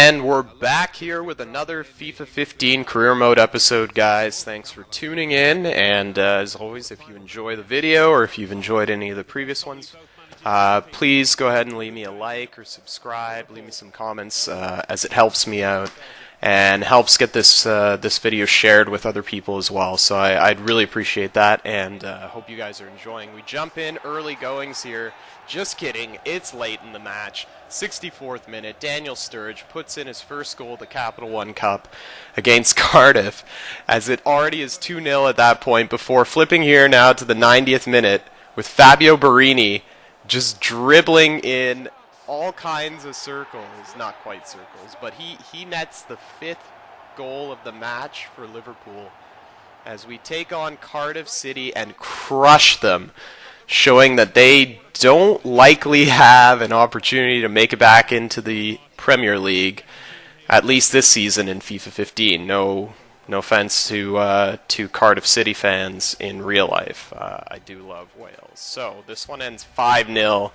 And we're back here with another FIFA 15 career mode episode, guys. Thanks for tuning in, and as always, if you enjoy the video or if you've enjoyed any of the previous ones, please go ahead and leave me a like or subscribe, leave me some comments, as it helps me out and helps get this this video shared with other people as well. So I'd really appreciate that, and hope you guys are enjoying. We jump in early goings here. Just kidding, it's late in the match. 64th minute, Daniel Sturridge puts in his first goal of the Capital One Cup against Cardiff, as it already is 2-0 at that point, before flipping here now to the 90th minute with Fabio Borini just dribbling in all kinds of circles, not quite circles, but he nets the 5th goal of the match for Liverpool as we take on Cardiff City and crush them, showing that they don't likely have an opportunity to make it back into the Premier League, at least this season in FIFA 15. No offense to Cardiff City fans in real life. I do love Wales. So this one ends 5-0,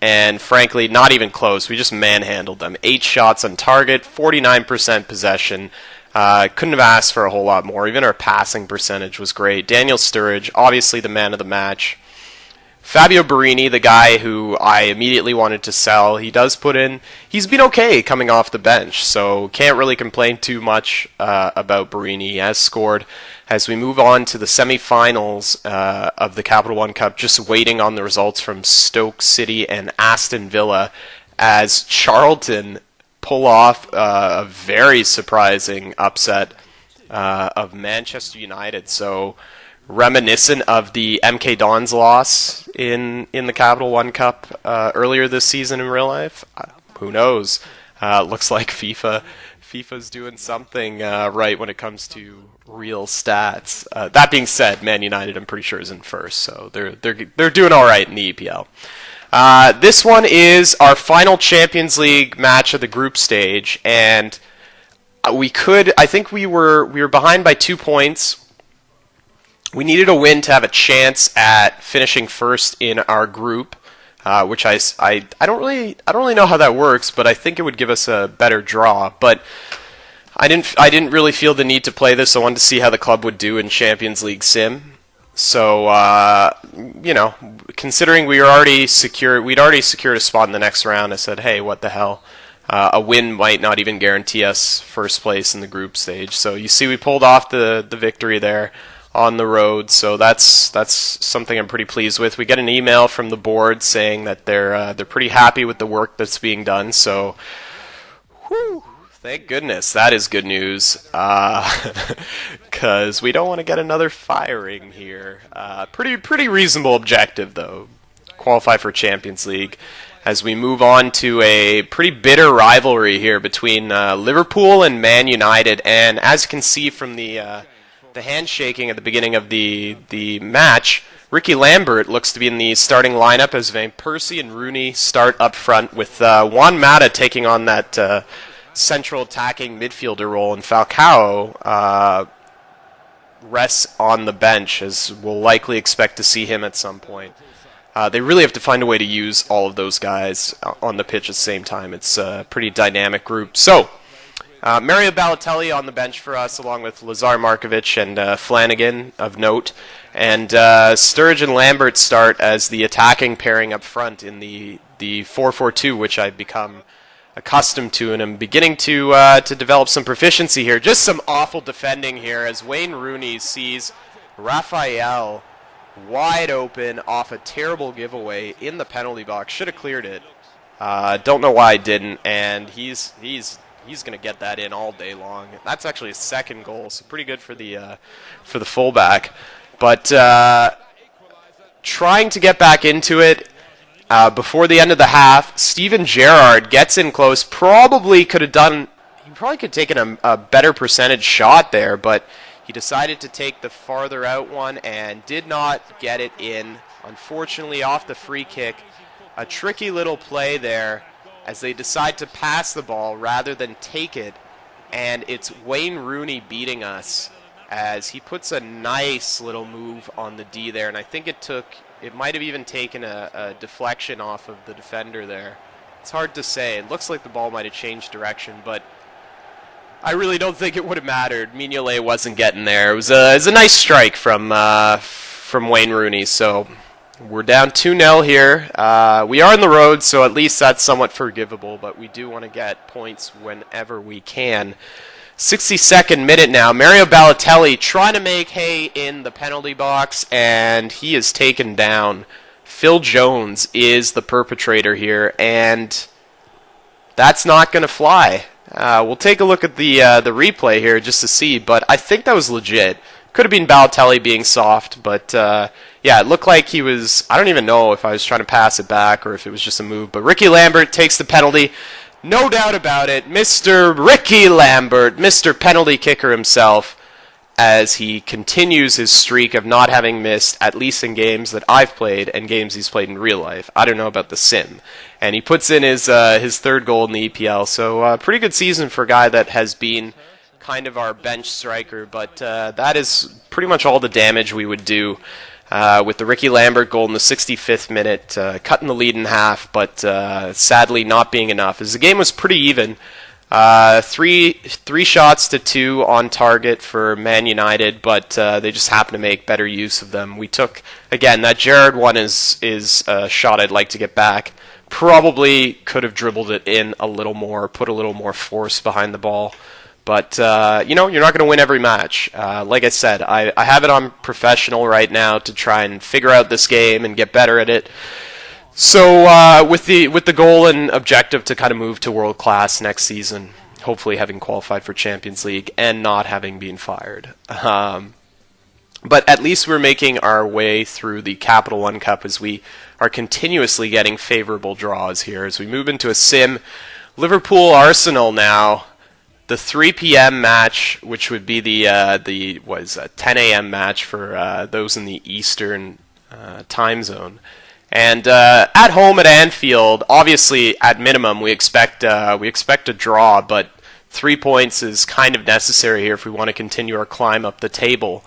and frankly, not even close. We just manhandled them. 8 shots on target, 49% possession. Couldn't have asked for a whole lot more. Even our passing percentage was great. Daniel Sturridge, obviously the man of the match. Fabio Borini, the guy who I immediately wanted to sell, he's been okay coming off the bench, so can't really complain too much about Borini. He has scored as we move on to the semi-finals of the Capital One Cup, just waiting on the results from Stoke City and Aston Villa, as Charlton pull off a very surprising upset of Manchester United. So reminiscent of the MK Dons loss in the Capital One Cup earlier this season in real life. Who knows? Looks like FIFA's doing something right when it comes to real stats. That being said, Man United, I'm pretty sure, is in first, so they're doing all right in the EPL. This one is our final Champions League match of the group stage, and I think we were behind by 2 points. We needed a win to have a chance at finishing first in our group, which I don't really know how that works, but I think it would give us a better draw. But I didn't really feel the need to play this. I wanted to see how the club would do in Champions League Sim. So considering we'd already secured a spot in the next round, I said, hey, what the hell? A win might not even guarantee us first place in the group stage. So you see, we pulled off the victory there on the road, so that's something I'm pretty pleased with. We get an email from the board saying that they're pretty happy with the work that's being done. So, whew, thank goodness, that is good news. Because we don't want to get another firing here. Pretty reasonable objective though. Qualify for Champions League. As we move on to a pretty bitter rivalry here between Liverpool and Man United, and as you can see from the handshaking at the beginning of the match, Ricky Lambert looks to be in the starting lineup as Van Persie and Rooney start up front, with Juan Mata taking on that central attacking midfielder role, and Falcao rests on the bench, as we'll likely expect to see him at some point. They really have to find a way to use all of those guys on the pitch at the same time. It's a pretty dynamic group. So Mario Balotelli on the bench for us, along with Lazar Markovic and Flanagan of note. And Sturridge and Lambert start as the attacking pairing up front in the 4-4-2, which I've become accustomed to, and I'm beginning to develop some proficiency here. Just some awful defending here as Wayne Rooney sees Raphael wide open off a terrible giveaway in the penalty box. Should have cleared it. Don't know why I didn't, and he's going to get that in all day long. That's actually his second goal, so pretty good for the fullback. But trying to get back into it before the end of the half, Steven Gerrard gets in close. He probably could have taken a better percentage shot there, but he decided to take the farther out one and did not get it in. Unfortunately, off the free kick. A tricky little play there, as they decide to pass the ball rather than take it, and it's Wayne Rooney beating us as he puts a nice little move on the D there, and I think it might have even taken a deflection off of the defender there, It's hard to say. It looks like the ball might have changed direction, but I really don't think it would have mattered. Mignolet wasn't getting there. It was a nice strike from Wayne Rooney. So we're down 2-0 here. We are on the road, so at least that's somewhat forgivable, but we do want to get points whenever we can. 62nd minute now. Mario Balotelli trying to make hay in the penalty box, and he is taken down. Phil Jones is the perpetrator here, and that's not going to fly. We'll take a look at the replay here just to see, but I think that was legit. Could have been Balotelli being soft, but yeah, it looked like he was... I don't even know if I was trying to pass it back or if it was just a move, but Ricky Lambert takes the penalty. No doubt about it, Mr. Ricky Lambert, Mr. Penalty Kicker himself, as he continues his streak of not having missed, at least in games that I've played and games he's played in real life. I don't know about the sim. And he puts in his third goal in the EPL, so pretty good season for a guy that has been kind of our bench striker, but that is pretty much all the damage we would do with the Ricky Lambert goal in the 65th minute, cutting the lead in half, but sadly not being enough, as the game was pretty even. Three shots to 2 on target for Man United, but they just happen to make better use of them. We took, again, that Gerrard one is a shot I'd like to get back. Probably could have dribbled it in a little more, put a little more force behind the ball. But, you know, you're not going to win every match. Like I said, I have it on professional right now to try and figure out this game and get better at it. So with the goal and objective to kind of move to world class next season, hopefully having qualified for Champions League and not having been fired. But at least we're making our way through the Capital One Cup as we are continuously getting favorable draws here. As we move into a sim, Liverpool-Arsenal now, the 3 p.m. match, which would be the 10 a.m. match for those in the Eastern time zone. And at home at Anfield, obviously at minimum we expect a draw, but 3 points is kind of necessary here if we want to continue our climb up the table.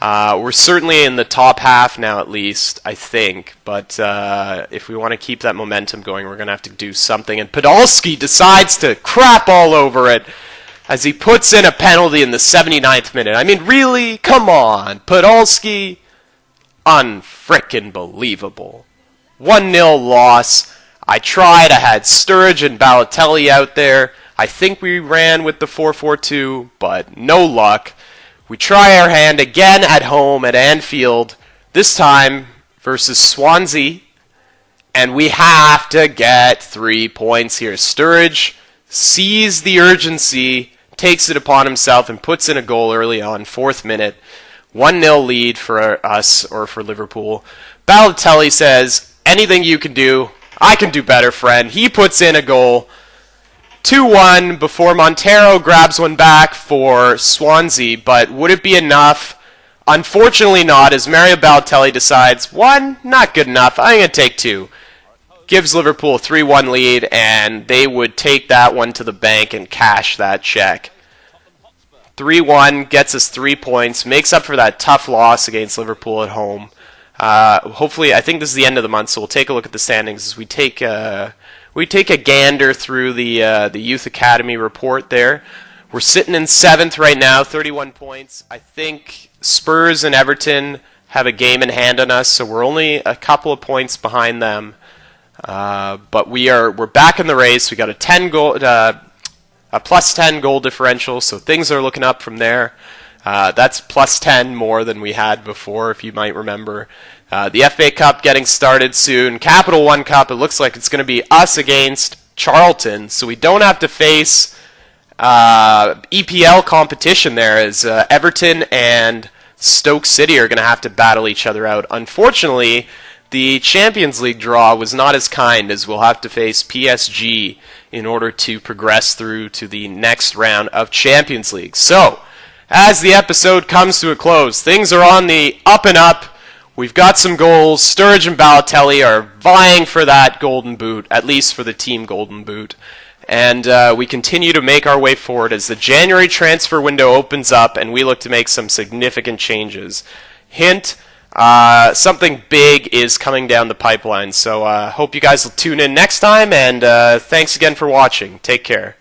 We're certainly in the top half now, at least, I think. But if we want to keep that momentum going, we're going to have to do something. And Podolski decides to crap all over it as he puts in a penalty in the 79th minute. I mean, really? Come on. Podolski? Unfrickin' believable. 1-0 loss. I tried. I had Sturridge and Balotelli out there. I think we ran with the 4-4-2, but no luck. We try our hand again at home at Anfield, this time versus Swansea, and we have to get 3 points here. Sturridge sees the urgency, takes it upon himself, and puts in a goal early on, 4th minute. 1-0 lead for us, or for Liverpool. Balotelli says, anything you can do, I can do better, friend. He puts in a goal. 2-1 before Montero grabs one back for Swansea, but would it be enough? Unfortunately not, as Mario Balotelli decides, 1, not good enough, I'm going to take 2. Gives Liverpool a 3-1 lead, and they would take that one to the bank and cash that check. 3-1 gets us 3 points, makes up for that tough loss against Liverpool at home. Hopefully, I think this is the end of the month, so we'll take a look at the standings as we take a gander through the Youth Academy report there. We're sitting in 7th right now, 31 points. I think Spurs and Everton have a game in hand on us, so we're only a couple of points behind them. But we're back in the race. We got a plus 10 goal differential, so things are looking up from there. That's plus 10 more than we had before, if you might remember. The FA Cup getting started soon. Capital One Cup, it looks like it's going to be us against Charlton, so we don't have to face EPL competition there, as Everton and Stoke City are going to have to battle each other out. Unfortunately, the Champions League draw was not as kind, as we'll have to face PSG in order to progress through to the next round of Champions League. So, as the episode comes to a close, things are on the up and up. We've got some goals. Sturridge and Balotelli are vying for that golden boot, at least for the team golden boot. And we continue to make our way forward as the January transfer window opens up and we look to make some significant changes. Hint, something big is coming down the pipeline. So hope you guys will tune in next time, and thanks again for watching. Take care.